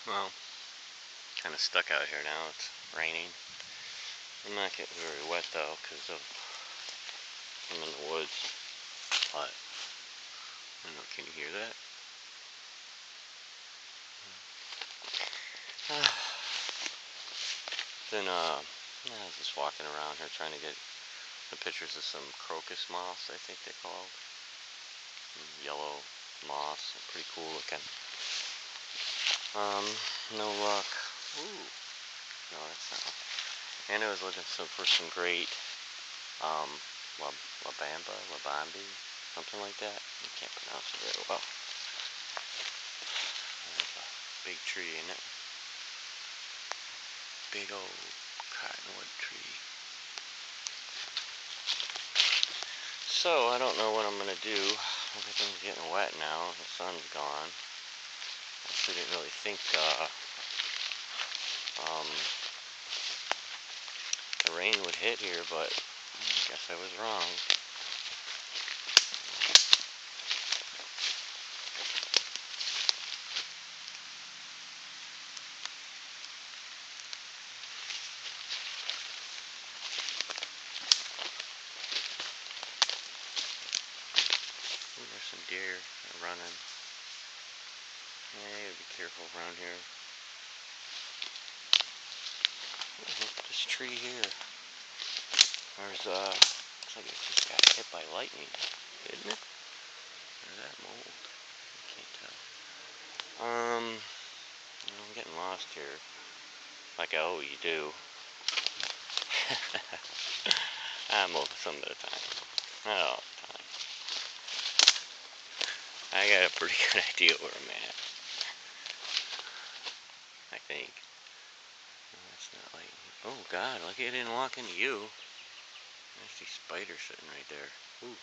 Well, kind of stuck out here now. It's raining. I'm not getting very wet though because I'm in the woods. But I don't know. Can you hear that? Then I was just walking around here trying to get the pictures of some crocus moths. I think they're called yellow moths. Pretty cool looking. No luck. Ooh, no, that's not. And I was looking for some great labambi, something like that. I can't pronounce it very well. There's a big tree in it. Big old cottonwood tree. So I don't know what I'm gonna do. Everything's getting wet now. The sun's gone. I actually didn't really think the rain would hit here, but I guess I was wrong. Ooh, there's some deer running. Yeah, be careful around here. Ooh, look at this tree here. There's looks like it just got hit by lightning, didn't it? Or is that mold? I can't tell. I'm getting lost here. Like you do. I'm over some of the time. Not all the time. I got a pretty good idea where I'm at. I think. No, that's not lightning. Oh God, lucky I didn't walk into you. I see spiders sitting right there. Ooh.